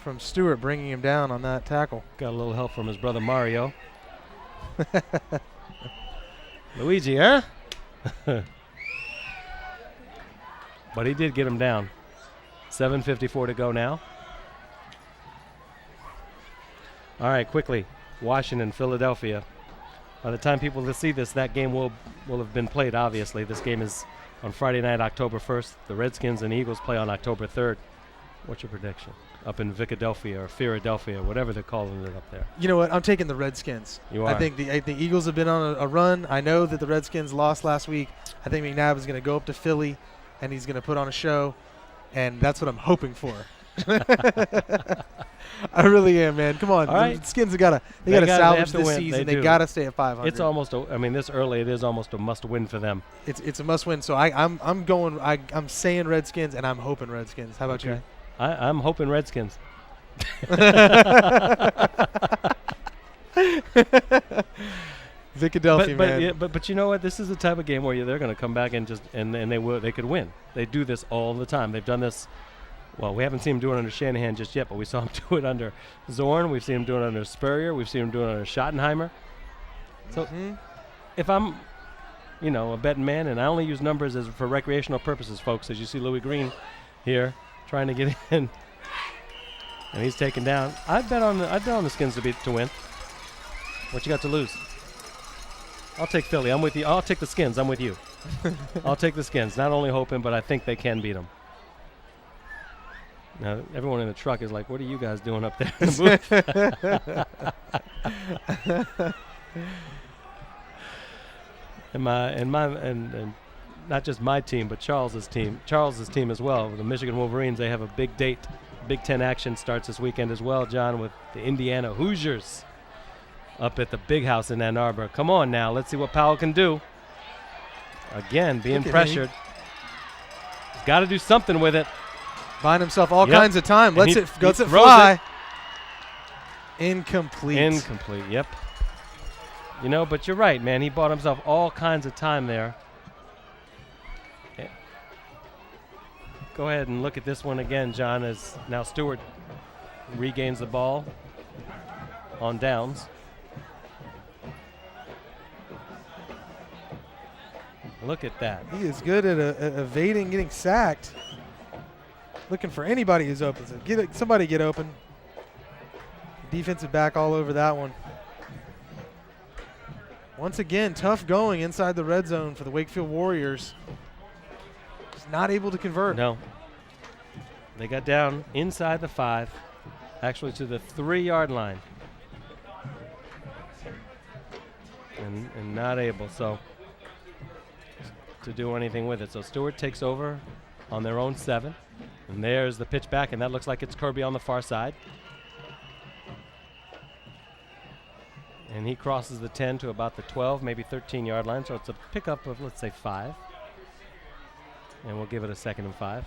B: from Stuart, bringing him down on that tackle.
A: Got a little help from his brother Mario. Luigi, huh? But he did get him down. 7:54 to go now. All right, quickly. Washington, Philadelphia. By the time people see this, that game will have been played, obviously. This game is on Friday night, October 1st. The Redskins and Eagles play on October 3rd. What's your prediction? Up in Philadelphia or Philadelphia, whatever they're calling it up there.
B: You know what? I'm taking the Redskins.
A: You are?
B: I think the Eagles have been on a run. I know that the Redskins lost last week. I think McNabb is going to go up to Philly, and he's going to put on a show, and that's what I'm hoping for. I really am, man. Come on.
A: All right.
B: The Skins have got to salvage this
A: win.
B: season.
A: They
B: They got to stay at 500.
A: It's almost this early, it is almost a must-win for them.
B: It's a must-win. So I'm saying Redskins, and I'm hoping Redskins. How about you?
A: I'm hoping Redskins.
B: Philadelphia, man.
A: Yeah, but you know what? This is the type of game where they're going to come back and they could win. They do this all the time. They've done this. Well, we haven't seen him do it under Shanahan just yet, but we saw him do it under Zorn. We've seen him do it under Spurrier. We've seen him do it under Schottenheimer. So if I'm, a betting man, and I only use numbers for recreational purposes, folks, as you see Louis Green here trying to get in, and he's taken down. I'd bet on the Skins to win. What you got to lose? I'll take Philly. I'm with you. I'll take the Skins. I'm with you. I'll take the Skins. Not only hoping, but I think they can beat them. Now, everyone in the truck is like, what are you guys doing up there in the booth? and not just my team, but Charles's team as well. The Michigan Wolverines, they have a big date. Big Ten action starts this weekend as well, John, with the Indiana Hoosiers up at the Big House in Ann Arbor. Come on now, let's see what Powell can do. Again, being pressured. He's got to do something with it.
B: Buying himself all kinds of time. Lets it fly. Incomplete.
A: Yep. But you're right, man. He bought himself all kinds of time there. Go ahead and look at this one again, John, as now Stuart regains the ball on downs. Look at that.
B: He is good at evading getting sacked. Looking for anybody who's open. So somebody get open. Defensive back all over that one. Once again, tough going inside the red zone for the Wakefield Warriors. Just not able to convert.
A: No. They got down inside the 5, actually to the 3-yard line. And not able to do anything with it. So Stuart takes over on their own 7. And there's the pitch back, and that looks like it's Kirby on the far side. And he crosses the 10 to about the 12, maybe 13-yard line. So it's a pickup of, let's say, 5. And we'll give it a 2nd and 5.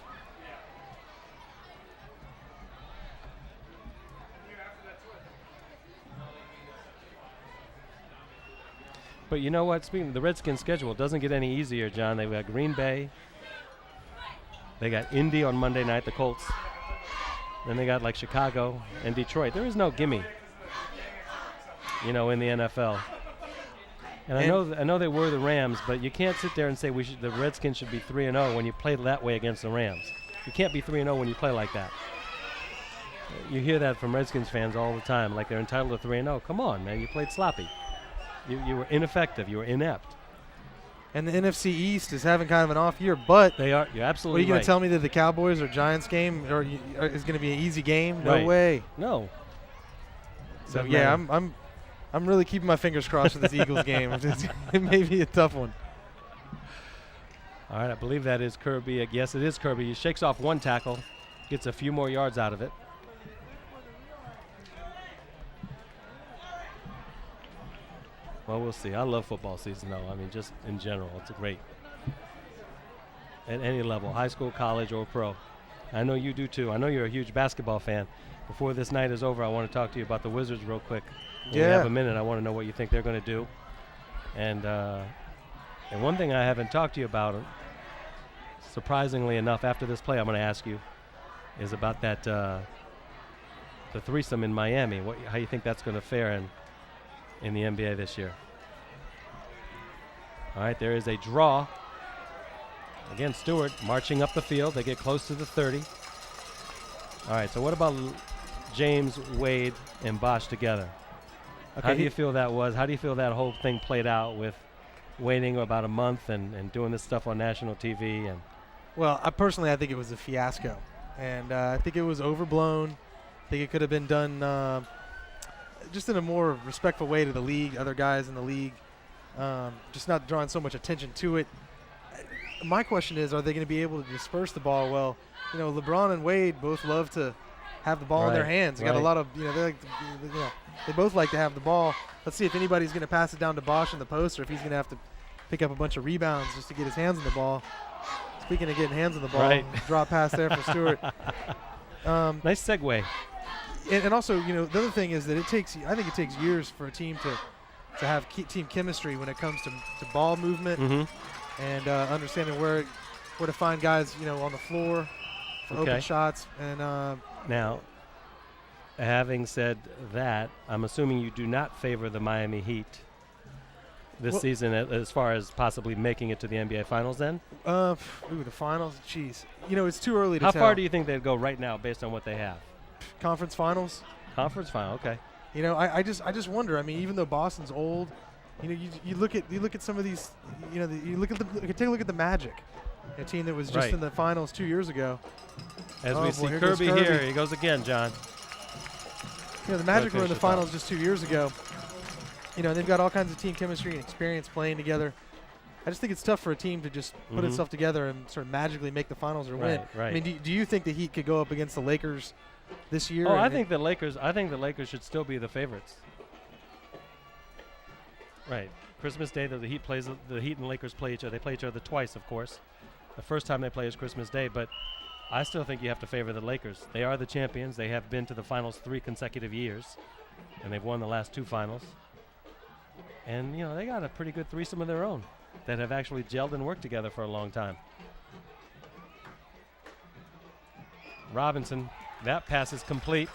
A: But you know what? Speaking of the Redskins' schedule, it doesn't get any easier, John. They've got Green Bay. They got Indy on Monday night, the Colts. Then they got Chicago and Detroit. There is no gimme, in the NFL. And I know they were the Rams, but you can't sit there and say the Redskins should be 3-0 when you play that way against the Rams. You can't be 3-0 when you play like that. You hear that from Redskins fans all the time, like they're entitled to 3-0. Come on, man, you played sloppy. You were ineffective. You were inept.
B: And the NFC East is having kind of an off year, but
A: they are. You're absolutely right.
B: Are you going to tell me that the Cowboys or Giants game is going to be an easy game? No way.
A: No.
B: So yeah, I'm really keeping my fingers crossed for this Eagles game. It may be a tough one.
A: All right, I believe that is Kirby. Yes, it is Kirby. He shakes off one tackle, gets a few more yards out of it. Well, we'll see. I love football season, though. I mean, just in general, it's great. At any level, high school, college, or pro. I know you do, too. I know you're a huge basketball fan. Before this night is over, I want to talk to you about the Wizards real quick. When we have a minute, I want to know what you think they're going to do. And one thing I haven't talked to you about, surprisingly enough, after this play I'm going to ask you, is about that the threesome in Miami. How you think that's going to fare in the NBA this year? All right, there is a draw. Again, Stuart marching up the field. They get close to the 30. All right, so what about James, Wade, and Bosch together? Okay, how do you feel that was? How do you feel that whole thing played out with waiting about a month and doing this stuff on national TV? And
B: well, I think it was a fiasco. And I think it was overblown. I think it could have been done just in a more respectful way to the league, other guys in the league, just not drawing so much attention to it. My question is, are they going to be able to disperse the ball well? You know, LeBron and Wade both love to have the ball in their hands. They got a lot of, they both like to have the ball. Let's see if anybody's going to pass it down to Bosch in the post, or if he's going to have to pick up a bunch of rebounds just to get his hands on the ball. Speaking of getting hands on the ball, drop pass there for Stuart.
A: Nice segue.
B: And also, the other thing is that I think it takes years for a team to have team chemistry when it comes to ball movement and understanding where to find guys, on the floor for open shots. And
A: now, having said that, I'm assuming you do not favor the Miami Heat this season as far as possibly making it to the NBA Finals then?
B: The Finals? Jeez. it's too early to tell.
A: How far do you think they'd go right now based on what they have?
B: Conference Finals?
A: Conference Final, okay.
B: I just wonder. I mean, even though Boston's old, you look at some of these, take a look at the Magic, a team that was just in the finals 2 years ago.
A: As we see Kirby here, he goes again, John.
B: The Magic were in the finals just 2 years ago. They've got all kinds of team chemistry and experience playing together. I just think it's tough for a team to just put itself together and sort of magically make the finals or win.
A: Right.
B: I mean, do you think the Heat could go up against the Lakers this year?
A: Oh, I think the Lakers should still be the favorites. Right. Christmas Day, the Heat and Lakers play each other. They play each other twice, of course. The first time they play is Christmas Day, but I still think you have to favor the Lakers. They are the champions. They have been to the finals 3 consecutive years, and they've won the last 2 finals. And, they got a pretty good threesome of their own that have actually gelled and worked together for a long time. Robinson, that pass is complete.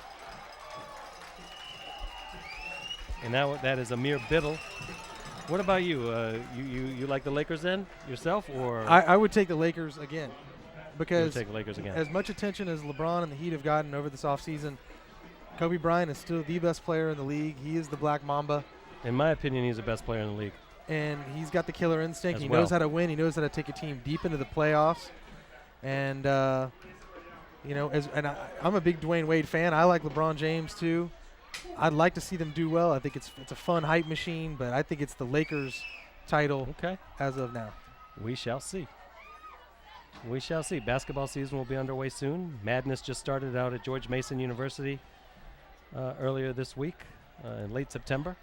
A: And now that is Amir Biddle. What about you? You like the Lakers then yourself, or?
B: I would take the Lakers again, because
A: take the Lakers again.
B: As much attention as LeBron and the Heat have gotten over this offseason, Kobe Bryant is still the best player in the league. He is the Black Mamba.
A: In my opinion, he's the best player in the league.
B: And he's got the killer instinct. He knows how to win. He knows how to take a team deep into the playoffs. And I'm a big Dwayne Wade fan. I like LeBron James too. I'd like to see them do well. I think it's a fun hype machine, but I think it's the Lakers title as of now.
A: We shall see. We shall see. Basketball season will be underway soon. Madness just started out at George Mason University earlier this week in late September.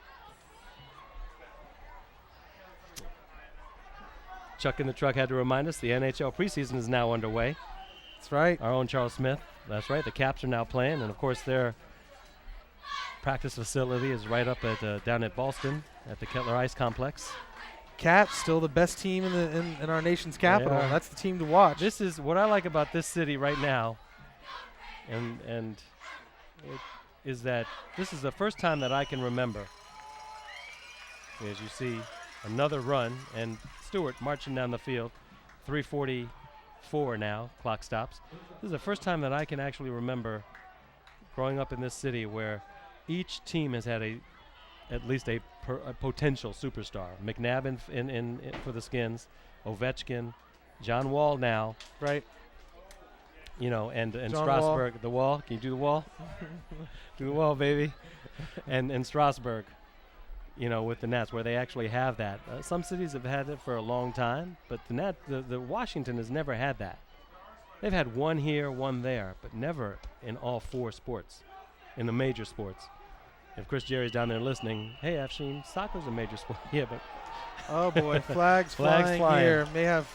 A: Chuck in the truck had to remind us the NHL preseason is now underway.
B: That's right.
A: Our own Charles Smith. That's right. The Caps are now playing, and of course their practice facility is right up at down at Boston at the Kettler Ice Complex.
B: Caps still the best team in our nation's capital. That's the team to watch.
A: This is what I like about this city right now, and it is that this is the first time that I can remember. As you see, another run, and Stuart marching down the field, 3:44 now, clock stops. This is the first time that I can actually remember growing up in this city where each team has had at least a potential superstar. McNabb in for the Skins, Ovechkin, John Wall now,
B: right?
A: And
B: John
A: Strasburg, the Wall. Can you do the Wall? Do the Wall, baby. and Strasburg. With the Nats, where they actually have that. Some cities have had it for a long time, but the Washington has never had that. They've had one here, one there, but never in all 4 sports, in the major sports. If Chris Jerry's down there listening, hey, I've seen soccer's a major sport. Yeah, but
B: oh boy, flags flying here. May have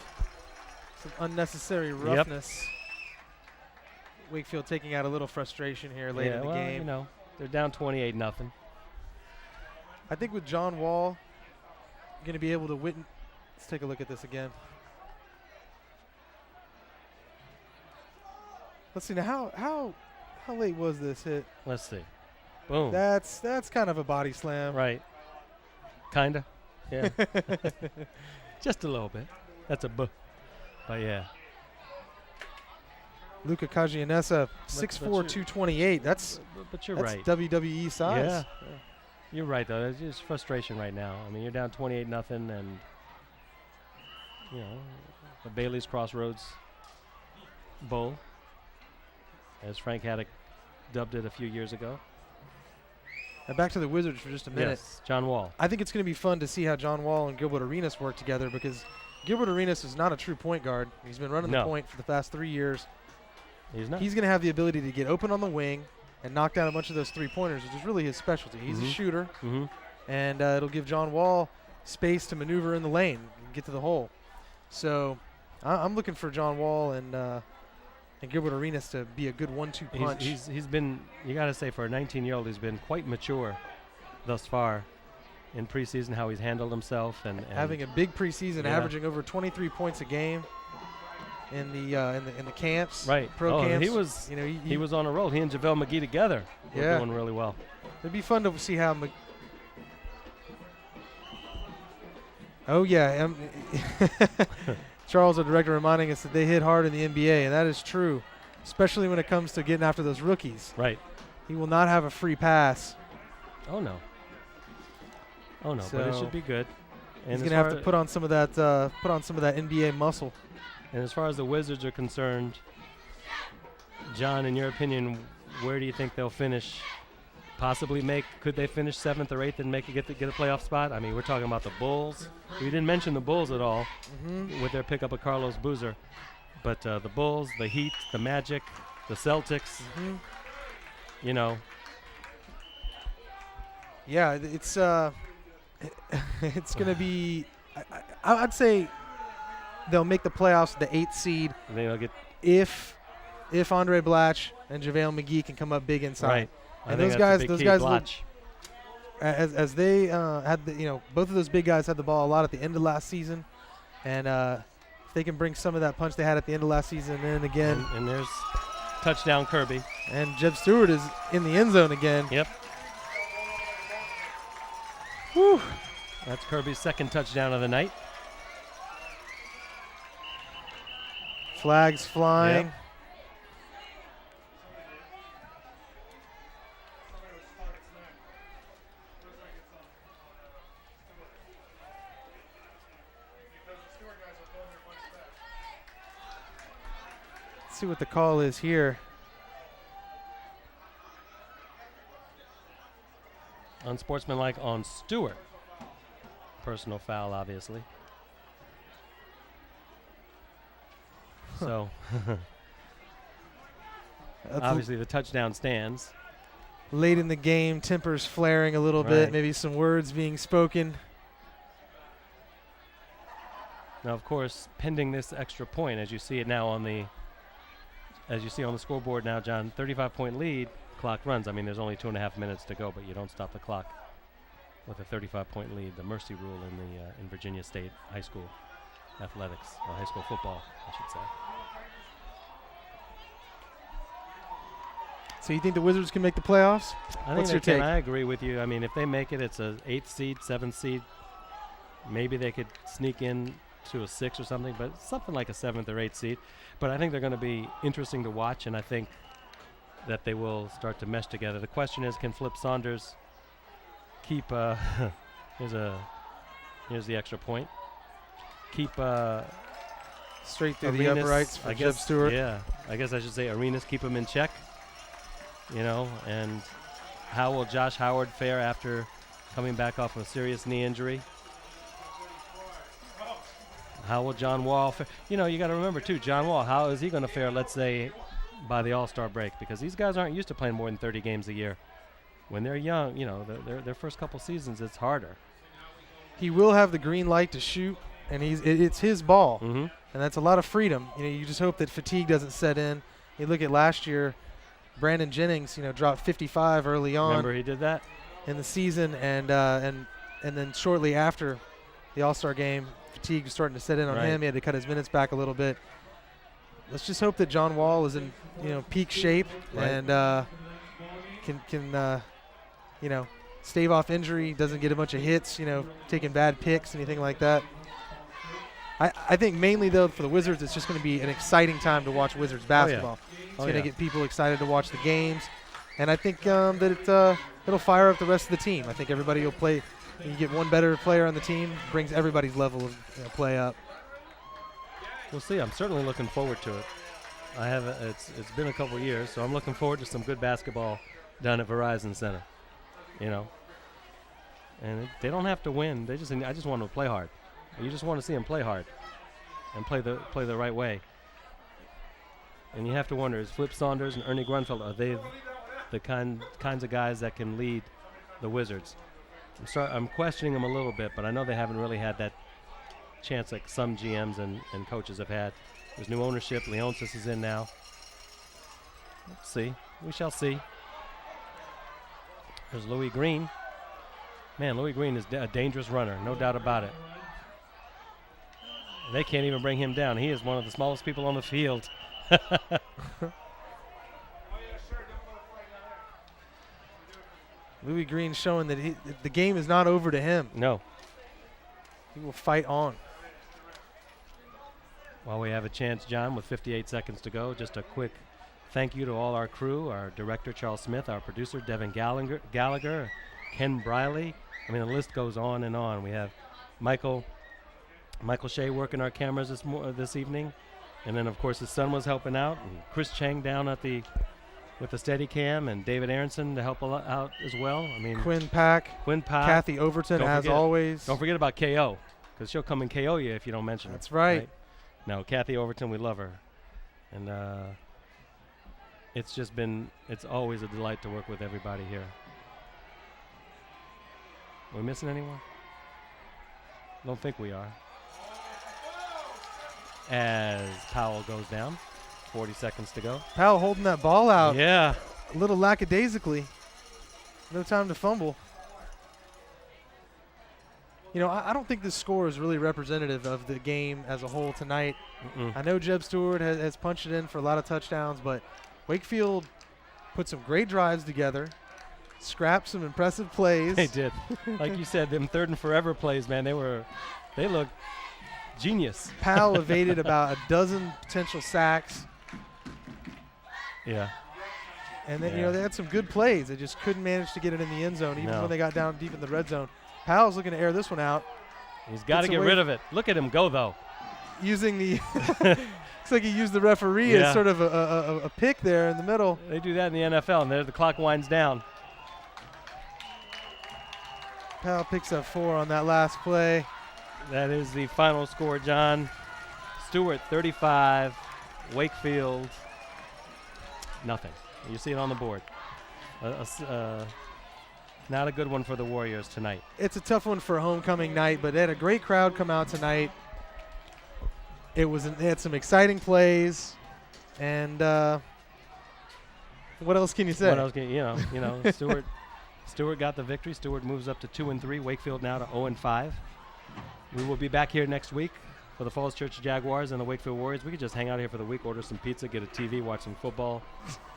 B: some unnecessary roughness. Yep. Wakefield taking out a little frustration here late in the game.
A: They're down 28-0.
B: I think with John Wall, you're going to be able to witness. Let's take a look at this again. Let's see now. How late was this hit?
A: Let's see. Boom.
B: That's kind of a body slam.
A: Right. Kinda. Yeah. Just a little bit. That's a buh. But yeah.
B: Luca Cagianessa, 6'4", 228. That's
A: But you're
B: that's
A: right.
B: WWE size.
A: Yeah. You're right, though. It's just frustration right now. I mean, you're down 28-0, and, you know, the Bailey's Crossroads Bowl, as Frank Haddock dubbed it a few years ago.
B: And back to the Wizards for just a minute.
A: Yes, John Wall.
B: I think it's going to be fun to see how John Wall and Gilbert Arenas work together, because Gilbert Arenas is not a true point guard. He's been running the point for the past 3 years.
A: He's not.
B: He's going to have the ability to get open on the wing and knock down a bunch of those three-pointers, which is really his specialty. He's a shooter, and it'll give John Wall space to maneuver in the lane and get to the hole. So I'm looking for John Wall and Gilbert Arenas to be a good 1-2 punch.
A: He's been, you got to say, for a 19-year-old, he's been quite mature thus far in preseason, how he's handled himself. and
B: having a big preseason, averaging over 23 points a game in the camps.
A: Right.
B: Pro camps.
A: He was on a roll. He and JaVale McGee together were doing really well.
B: It'd be fun to see how Oh, yeah. Charles, our director, reminding us that they hit hard in the NBA, and that is true, especially when it comes to getting after those rookies.
A: Right.
B: He will not have a free pass.
A: Oh, no. But it should be good.
B: And he's going to have to put on some of that NBA muscle.
A: And as far as the Wizards are concerned, John, in your opinion, where do you think they'll finish? Could they finish 7th or 8th and get a playoff spot? I mean, we're talking about the Bulls. We didn't mention the Bulls at all with their pickup of Carlos Boozer. But the Bulls, the Heat, the Magic, the Celtics, you know.
B: Yeah, it's going to be I'd say they'll make the playoffs, the 8th seed.
A: They'll get
B: if Andre Blatch and JaVale McGee can come up big inside.
A: Right.
B: And those guys look, as they had both of those big guys had the ball a lot at the end of last season, and if they can bring some of that punch they had at the end of last season in again.
A: And there's touchdown Kirby.
B: And Jeff Stewart is in the end zone again.
A: Yep.
B: Whew.
A: That's Kirby's second touchdown of the night.
B: Flags flying.
A: Yep.
B: See what the call is here.
A: Unsportsmanlike on Stuart. Personal foul, obviously. So, obviously the touchdown stands.
B: Late in the game, tempers flaring a little bit, maybe some words being spoken.
A: Now, of course, pending this extra point, as you see it now on the scoreboard now, John, 35-point lead, clock runs. I mean, there's only 2.5 minutes to go, but you don't stop the clock with a 35-point lead, the mercy rule in Virginia State high school athletics, or high school football, I should say.
B: So you think the Wizards can make the playoffs?
A: What's your take? I agree with you. I mean, if they make it, it's a 8th seed, 7th seed. Maybe they could sneak in to a 6 or something, but something like a 7th or 8th seed. But I think they're going to be interesting to watch, and I think that they will start to mesh together. The question is, can Flip Saunders keep here's the extra point. Keep
B: straight through
A: Arenas,
B: the uprights for Jeff Stewart.
A: Yeah, I guess I should say Arenas keep him in check. You know, and how will Josh Howard fare after coming back off a serious knee injury? How will John Wall fare? You know, you got to remember, too, John Wall, how is he going to fare, let's say, by the All-Star break? Because these guys aren't used to playing more than 30 games a year. When they're young, you know, their first couple seasons, it's harder.
B: He will have the green light to shoot, and it's his ball.
A: Mm-hmm.
B: And that's a lot of freedom. You know, you just hope that fatigue doesn't set in. You look at last year, Brandon Jennings, you know, dropped 55 early on.
A: Remember he did that?
B: In the season, and then shortly after the All-Star game, fatigue was starting to set in on him. He had to cut his minutes back a little bit. Let's just hope that John Wall is in, you know, peak shape and can you know, stave off injury, doesn't get a bunch of hits, you know, taking bad picks, anything like that. I think mainly, though, for the Wizards, it's just going to be an exciting time to watch Wizards basketball. It's going to get people excited to watch the games. And I think that it'll fire up the rest of the team. I think everybody will play. You get one better player on the team, brings everybody's level of play up.
A: We'll see. I'm certainly looking forward to it. It's been a couple years, so I'm looking forward to some good basketball down at Verizon Center. And they don't have to win. I just want them to play hard. You just want to see them play hard and play the right way. And you have to wonder, is Flip Saunders and Ernie Grunfeld, are they the kinds of guys that can lead the Wizards? I'm questioning them a little bit, but I know they haven't really had that chance like some GMs and coaches have had. There's new ownership. Leonsis is in now. Let's see. We shall see. There's Louis Green. Man, Louis Green is a dangerous runner, no doubt about it. They can't even bring him down. He is one of the smallest people on the field.
B: Louis Green showing that the game is not over to him.
A: No.
B: He will fight on.
A: While we have a chance, John, with 58 seconds to go, just a quick thank you to all our crew, our director, Charles Smith, our producer, Devin Gallagher, Ken Briley. I mean, the list goes on and on. We have Michael Shea working our cameras this evening. And then, of course, his son was helping out. And Chris Chang down with the Steadicam, and David Aronson to help out as well. I mean,
B: Quinn Pack, Kathy Overton, as always.
A: Don't forget about KO, because she'll come and KO you if you don't mention her.
B: That's right.
A: No, Kathy Overton, we love her. And it's always a delight to work with everybody here. Are we missing anyone? Don't think we are. As Powell goes down, 40 seconds to go.
B: Powell holding that ball out.
A: Yeah.
B: A little lackadaisically. No time to fumble. I don't think this score is really representative of the game as a whole tonight. I know Jeb Stuart has punched it in for a lot of touchdowns, but Wakefield put some great drives together, scrapped some impressive plays.
A: They did. Like you said, them third and forever plays, man, they looked genius.
B: Powell evaded about a dozen potential sacks.
A: Yeah.
B: And then, they had some good plays. They just couldn't manage to get it in the end zone, even when they got down deep in the red zone. Powell's looking to air this one out.
A: He's got to get rid of it. Look at him go, though.
B: Using the looks like he used the referee as sort of a pick there in the middle.
A: They do that in the NFL, and there the clock winds down.
B: Powell picks up 4 on that last play.
A: That is the final score, John. Stuart 35, Wakefield nothing. You see it on the board. Not a good one for the Warriors tonight.
B: It's a tough one for homecoming night, but they had a great crowd come out tonight. They had some exciting plays, and what else can you say?
A: What else can Stuart got the victory. Stuart moves up to 2-3. Wakefield now to 0-5. We will be back here next week for the Falls Church Jaguars and the Wakefield Warriors. We could just hang out here for the week, order some pizza, get a TV, watch some football.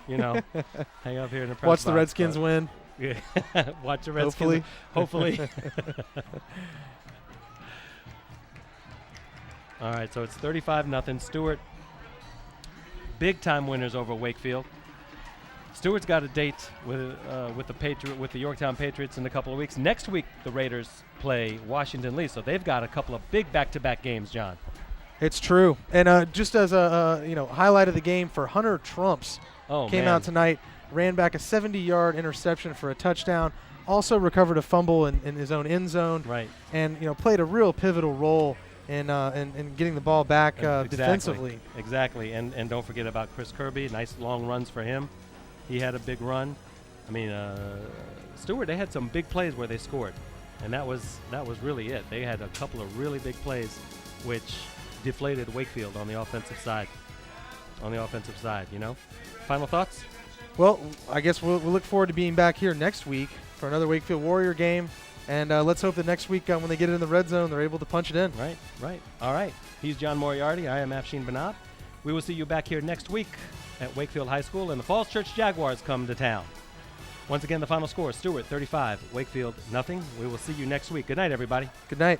A: Hang up here in the press
B: Watch the Redskins win.
A: Yeah. Watch the Redskins. Hopefully. All right, so it's 35-0. Stuart, big-time winners over Wakefield. Stuart's got a date with the Yorktown Patriots in a couple of weeks. Next week, the Raiders play Washington Lee, so they've got a couple of big back-to-back games, John.
B: It's true, and just as a highlight of the game for Hunter Trumps, came out tonight, ran back a 70-yard interception for a touchdown. Also recovered a fumble in his own end zone,
A: right?
B: And played a real pivotal role in getting the ball back defensively.
A: Exactly, and don't forget about Chris Kirby. Nice long runs for him. He had a big run. I mean, Stuart, they had some big plays where they scored, and that was really it. They had a couple of really big plays, which deflated Wakefield on the offensive side. Final thoughts?
B: Well, I guess we'll look forward to being back here next week for another Wakefield Warrior game, and let's hope that next week when they get it in the red zone, they're able to punch it in.
A: Right. All right. He's John Moriarty. I am Afshin Banab. We will see you back here next week at Wakefield High School, and the Falls Church Jaguars come to town. Once again, the final score, Stuart 35, Wakefield nothing. We will see you next week. Good night, everybody.
B: Good night.